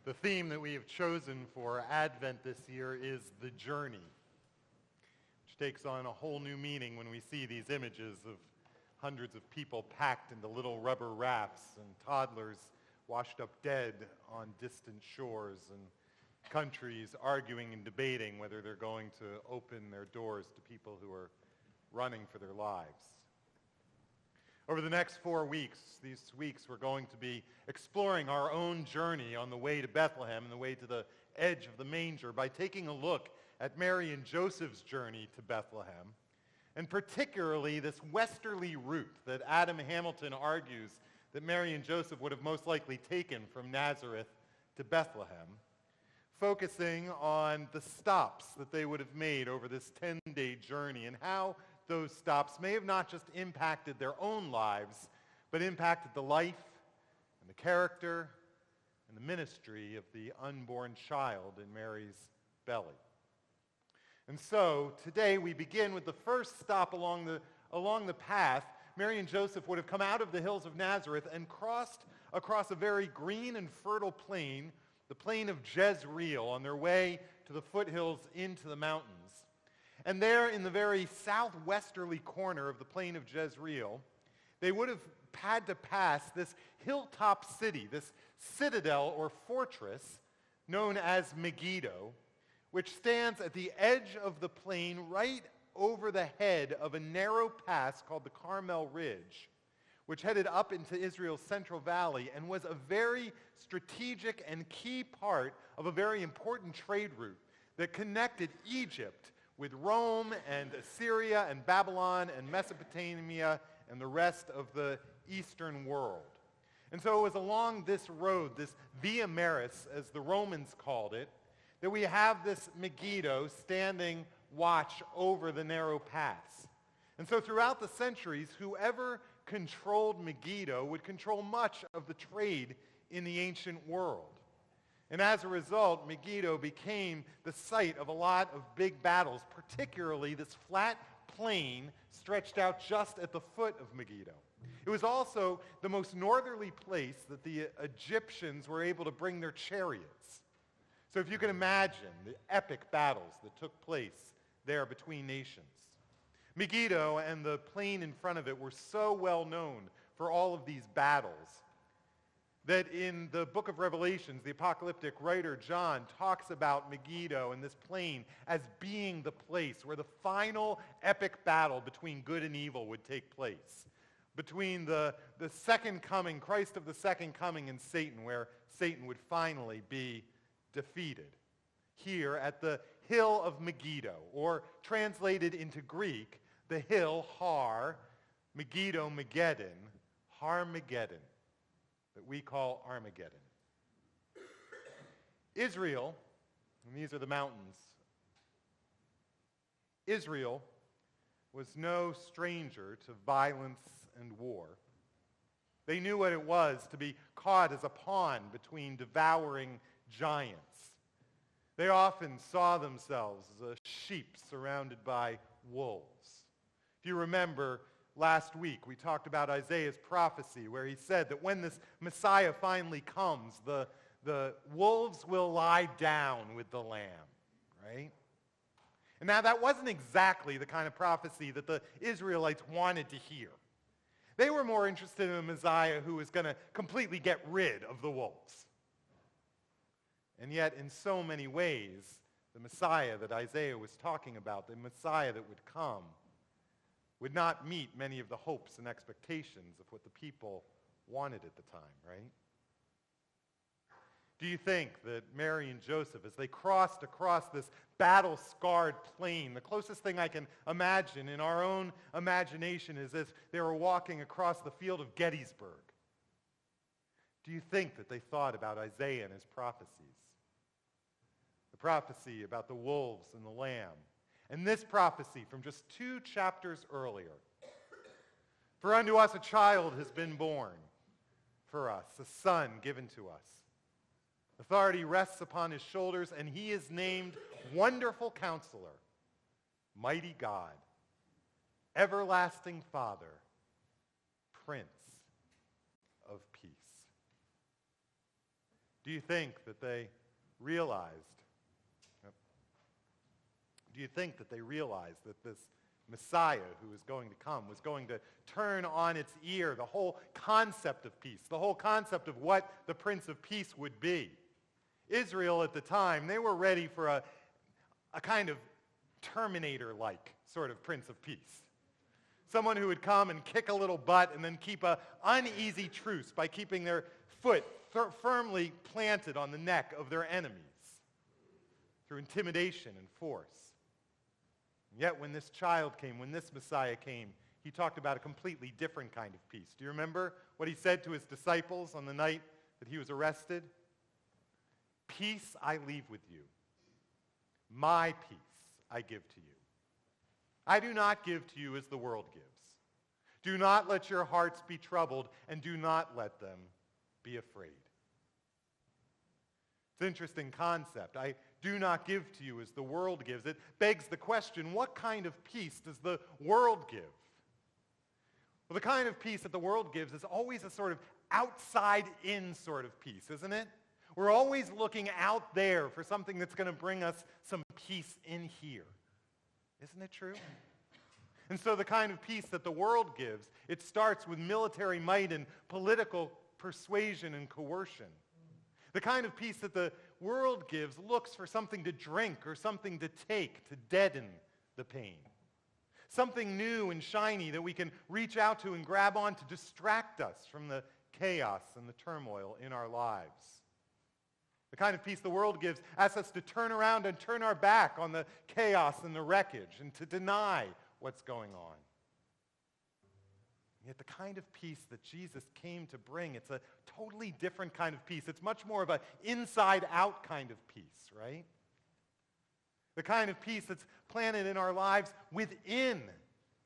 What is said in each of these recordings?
The theme that we have chosen for Advent this year is the journey, which takes on a whole new meaning when we see these images of hundreds of people packed into little rubber rafts and toddlers washed up dead on distant shores and countries arguing and debating whether they're going to open their doors to people who are running for their lives. Over the next 4 weeks, these weeks, we're going to be exploring our own journey on the way to Bethlehem and the way to the edge of the manger by taking a look at Mary and Joseph's journey to Bethlehem, and particularly this westerly route that Adam Hamilton argues that Mary and Joseph would have most likely taken from Nazareth to Bethlehem, focusing on the stops that they would have made over this 10-day journey and how those stops may have not just impacted their own lives, but impacted the life and the character and the ministry of the unborn child in Mary's belly. And so today we begin with the first stop along the path. Mary and Joseph would have come out of the hills of Nazareth and crossed across a very green and fertile plain, the plain of Jezreel, on their way to the foothills into the mountains. And there in the very southwesterly corner of the plain of Jezreel, they would have had to pass this hilltop city, this citadel or fortress known as Megiddo, which stands at the edge of the plain right over the head of a narrow pass called the Carmel Ridge, which headed up into Israel's Central Valley and was a very strategic and key part of a very important trade route that connected Egypt with Rome and Assyria and Babylon and Mesopotamia and the rest of the Eastern world. And so it was along this road, this Via Maris, as the Romans called it, that we have this Megiddo standing watch over the narrow pass. And so throughout the centuries, whoever controlled Megiddo would control much of the trade in the ancient world. And as a result, Megiddo became the site of a lot of big battles, particularly this flat plain stretched out just at the foot of Megiddo. It was also the most northerly place that the Egyptians were able to bring their chariots. So if you can imagine the epic battles that took place there between nations. Megiddo and the plain in front of it were so well known for all of these battles that in the book of Revelations, the apocalyptic writer John talks about Megiddo and this plain as being the place where the final epic battle between good and evil would take place. Between the second coming, Christ of the second coming, and Satan, where Satan would finally be defeated. Here at the hill of Megiddo, or translated into Greek, the hill Har, Megiddo, Megiddon, Har-Megiddon, that we call Armageddon. Israel, and these are the mountains, Israel was no stranger to violence and war. They knew what it was to be caught as a pawn between devouring giants. They often saw themselves as a sheep surrounded by wolves. If you remember, last week we talked about Isaiah's prophecy where he said that when this Messiah finally comes, the wolves will lie down with the lamb, right? And now that wasn't exactly the kind of prophecy that the Israelites wanted to hear. They were more interested in a Messiah who was going to completely get rid of the wolves. And yet, in so many ways, the Messiah that Isaiah was talking about, the Messiah that would come, would not meet many of the hopes and expectations of what the people wanted at the time, right? Do you think that Mary and Joseph, as they crossed across this battle-scarred plain, the closest thing I can imagine in our own imagination is as they were walking across the field of Gettysburg? Do you think that they thought about Isaiah and his prophecies? The prophecy about the wolves and the lamb. And this prophecy from just 2 chapters earlier. For unto us a child has been born, for us a son given to us. Authority rests upon his shoulders, and he is named Wonderful Counselor, Mighty God, Everlasting Father, Prince of Peace. Do you think that they realized? Yep. Do you think that they realized that this Messiah who was going to come was going to turn on its ear the whole concept of peace, the whole concept of what the Prince of Peace would be? Israel at the time, they were ready for a kind of Terminator-like sort of Prince of Peace. Someone who would come and kick a little butt and then keep an uneasy truce by keeping their foot firmly planted on the neck of their enemies through intimidation and force. And yet when this child came, when this Messiah came, he talked about a completely different kind of peace. Do you remember what he said to his disciples on the night that he was arrested? Peace I leave with you. My peace I give to you. I do not give to you as the world gives. Do not let your hearts be troubled, and do not let them be afraid. It's an interesting concept. I do not give to you as the world gives. It begs the question, what kind of peace does the world give? Well, the kind of peace that the world gives is always a sort of outside-in sort of peace, isn't it? We're always looking out there for something that's going to bring us some peace in here. Isn't it true? And so the kind of peace that the world gives, it starts with military might and political persuasion and coercion. The kind of peace that the world gives looks for something to drink or something to take to deaden the pain. Something new and shiny that we can reach out to and grab on to distract us from the chaos and the turmoil in our lives. The kind of peace the world gives asks us to turn around and turn our back on the chaos and the wreckage and to deny what's going on. Yet the kind of peace that Jesus came to bring, it's a totally different kind of peace. It's much more of an inside-out kind of peace, right? The kind of peace that's planted in our lives within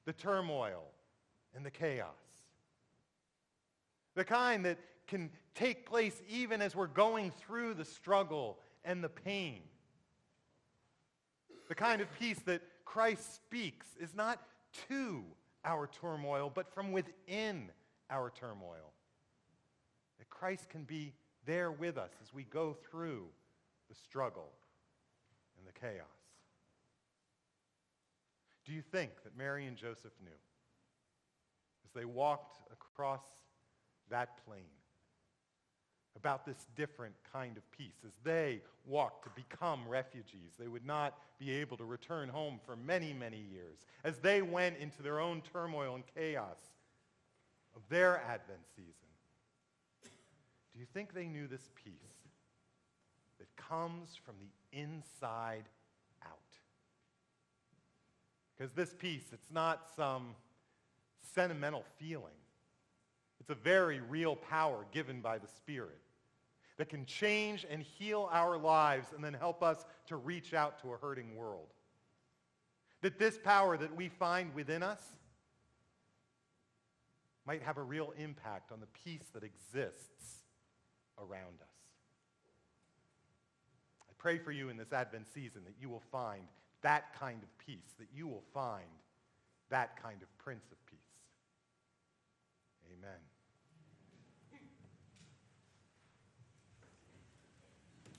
the turmoil and the chaos. The kind that can take place even as we're going through the struggle and the pain. The kind of peace that Christ speaks is not to our turmoil, but from within our turmoil. That Christ can be there with us as we go through the struggle and the chaos. Do you think that Mary and Joseph knew, as they walked across that plain, about this different kind of peace? As they walked to become refugees, they would not be able to return home for many, many years. As they went into their own turmoil and chaos of their Advent season, do you think they knew this peace that comes from the inside out? Because this peace, it's not some sentimental feeling. It's a very real power given by the Spirit that can change and heal our lives and then help us to reach out to a hurting world. That this power that we find within us might have a real impact on the peace that exists around us. I pray for you in this Advent season that you will find that kind of peace, that you will find that kind of Prince of Peace. Amen.